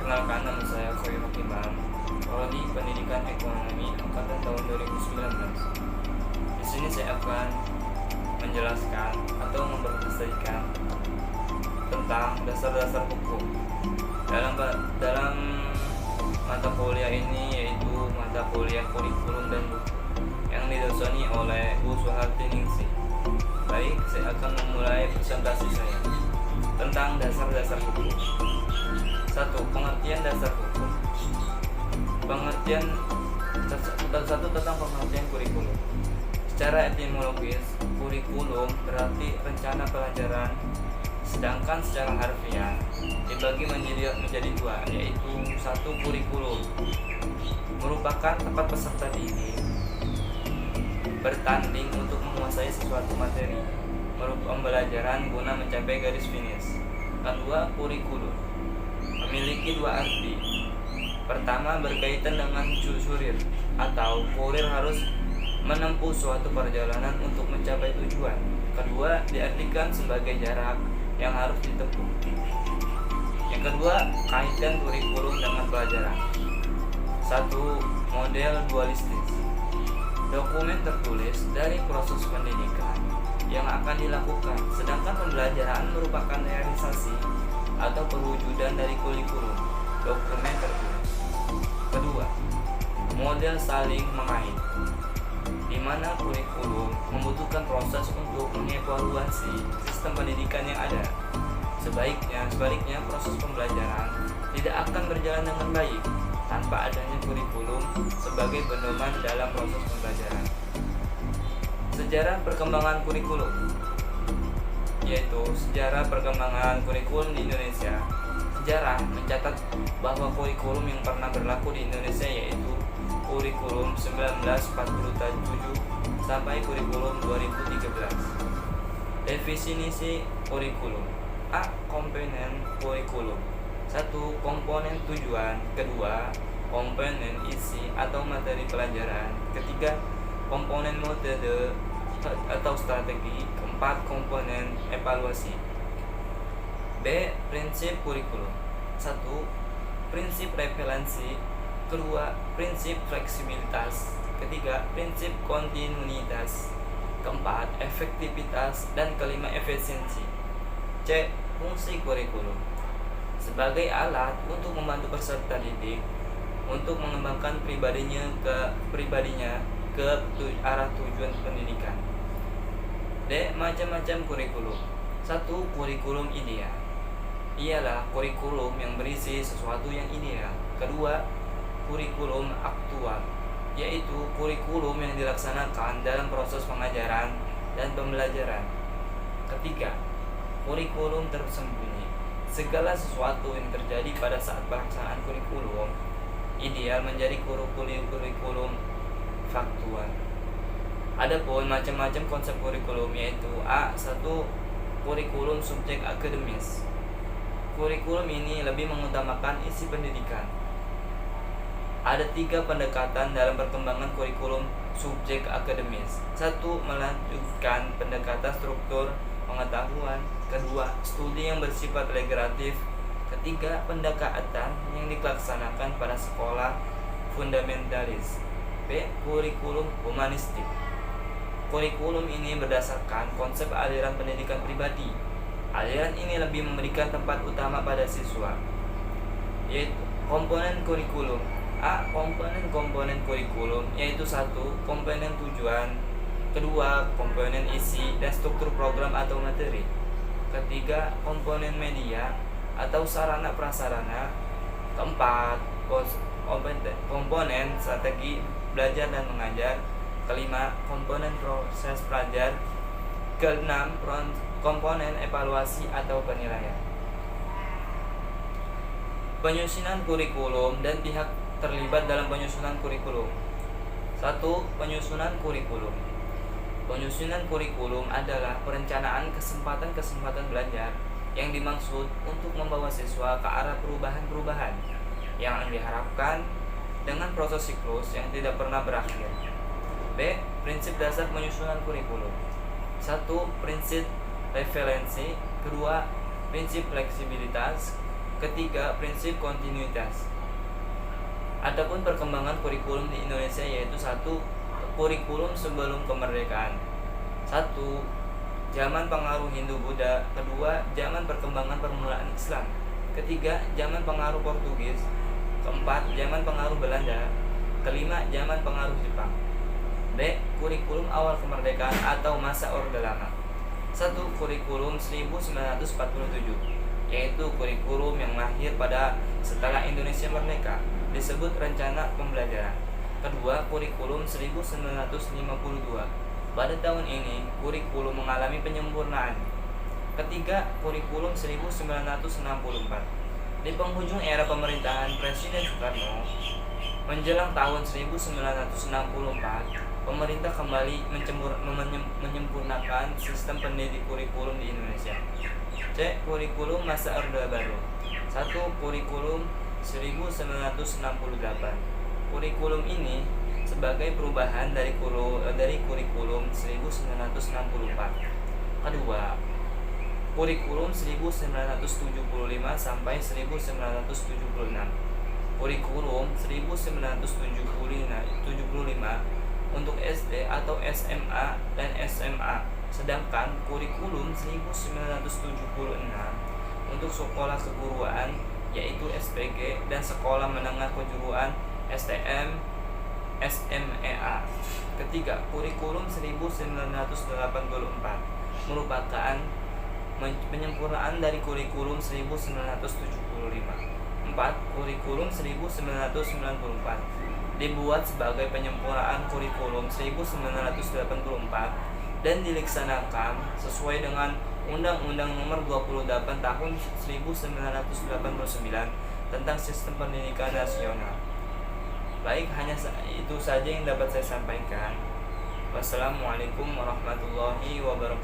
Perkenalkan, nama saya Khairul Imam, Prodi Pendidikan Ekonomi Angkatan tahun 2019. Di sini saya akan menjelaskan atau mempresentasikan tentang dasar-dasar hukum dalam mata kuliah ini, yaitu mata kuliah kurikulum dan buku yang didosani oleh Bu Suhartiningsih. Baik, saya akan memulai presentasi saya tentang dasar-dasar hukum. 1. Pengertian dasar hukum. Pengertian satu tentang pengertian kurikulum. Secara etimologis, kurikulum berarti rencana pelajaran, sedangkan secara harfiah dibagi menjadi dua, yaitu 1. Kurikulum merupakan tempat peserta didik bertanding untuk menguasai sesuatu materi pembelajaran guna mencapai garis finish. 2. Kurikulum memiliki dua arti. Pertama, berkaitan dengan surir atau kurir harus menempuh suatu perjalanan untuk mencapai tujuan. Kedua, diartikan sebagai jarak yang harus ditempuh. Yang kedua, kaitan kurikulum dengan pelajaran. 1. Model dualistis. Dokumen tertulis dari proses pendidikan yang akan dilakukan, sedangkan pembelajaran merupakan realisasi atau perwujudan dari kurikulum dokumen tertulis. Kedua, model saling mengait, di mana kurikulum membutuhkan proses untuk mengevaluasi sistem pendidikan yang ada. Sebaliknya proses pembelajaran tidak akan berjalan dengan baik tanpa adanya kurikulum sebagai pedoman dalam proses pembelajaran. Sejarah perkembangan kurikulum, yaitu sejarah perkembangan kurikulum di Indonesia. Sejarah mencatat bahwa kurikulum yang pernah berlaku di Indonesia yaitu kurikulum 1947 sampai kurikulum 2013. Definisi kurikulum. A. Komponen kurikulum. 1. Komponen tujuan. Kedua, komponen isi atau materi pelajaran. Ketiga, komponen metode atau strategi. Keempat, komponen evaluasi. B. Prinsip kurikulum. 1. Prinsip referensi. Kedua, prinsip fleksibilitas. Ketiga, prinsip kontinuitas. Keempat, efektivitas. Dan kelima, efisiensi. C. Fungsi kurikulum sebagai alat untuk membantu peserta didik untuk mengembangkan pribadinya ke arah tujuan pendidikan. D. Macam-macam kurikulum. 1. Kurikulum ideal. Ialah kurikulum yang berisi sesuatu yang ideal. Kedua, kurikulum aktual, yaitu kurikulum yang dilaksanakan dalam proses pengajaran dan pembelajaran. Ketiga, kurikulum tersembunyi. Segala sesuatu yang terjadi pada saat pelaksanaan kurikulum ideal menjadi kurikulum faktual. Adapun macam-macam konsep kurikulum, yaitu A. 1. Kurikulum subjek akademis. Kurikulum ini lebih mengutamakan isi pendidikan. Ada 3 pendekatan dalam perkembangan kurikulum subjek akademis. 1. Melanjutkan pendekatan struktur pengetahuan. Kedua, studi yang bersifat integratif. Ketiga, pendekatan yang dilaksanakan pada sekolah fundamentalis. B. Kurikulum humanistik. Kurikulum ini berdasarkan konsep aliran pendidikan pribadi. Aliran ini lebih memberikan tempat utama pada siswa, yaitu komponen kurikulum. A. Komponen kurikulum, yaitu 1. Komponen tujuan. Kedua, komponen isi dan struktur program atau materi. Ketiga, komponen media atau sarana prasarana. Keempat, komponen strategi belajar dan mengajar. Kelima, komponen proses belajar. Keenam, komponen evaluasi atau penilaian. Penyusunan kurikulum dan pihak terlibat dalam penyusunan kurikulum. 1. Penyusunan kurikulum. Penyusunan kurikulum adalah perencanaan kesempatan belajar yang dimaksud untuk membawa siswa ke arah perubahan-perubahan yang diharapkan dengan proses siklus yang tidak pernah berakhir. B. Prinsip dasar penyusunan kurikulum. 1. Prinsip referensi. Kedua, prinsip fleksibilitas. Ketiga, prinsip kontinuitas. Adapun perkembangan kurikulum di Indonesia yaitu satu, kurikulum sebelum kemerdekaan. Satu, zaman pengaruh Hindu-Buddha. Kedua, zaman perkembangan permulaan Islam. Ketiga, zaman pengaruh Portugis. Keempat, zaman pengaruh Belanda. Kelima, zaman pengaruh Jepang. B. Kurikulum awal kemerdekaan atau masa Orde Lama. 1. Kurikulum 1947, yaitu kurikulum yang lahir pada setelah Indonesia merdeka, disebut rencana pembelajaran. Kedua, kurikulum 1952. Pada tahun ini, kurikulum mengalami penyempurnaan. Ketiga, kurikulum 1964. Di penghujung era pemerintahan Presiden Soekarno, menjelang tahun 1964, pemerintah kembali menyempurnakan sistem pendidik kurikulum di Indonesia. C. Kurikulum masa Orde Baru. 1. Kurikulum 1968. Kurikulum ini sebagai perubahan dari kurikulum 1964. Kedua, kurikulum 1975 sampai 1976. Kurikulum 1975 untuk SD atau SMA dan SMA, sedangkan kurikulum 1976 untuk sekolah keguruan yaitu SPG dan sekolah menengah kejuruan STM SMEA. Ketiga, kurikulum 1984 merupakan penyempurnaan dari kurikulum 1975. 4. Kurikulum 1994 dibuat sebagai penyempurnaan kurikulum 1984 dan dilaksanakan sesuai dengan Undang-Undang Nomor 28 Tahun 1989 tentang Sistem Pendidikan Nasional. Baik, hanya itu saja yang dapat saya sampaikan. Wassalamualaikum warahmatullahi wabarakatuh.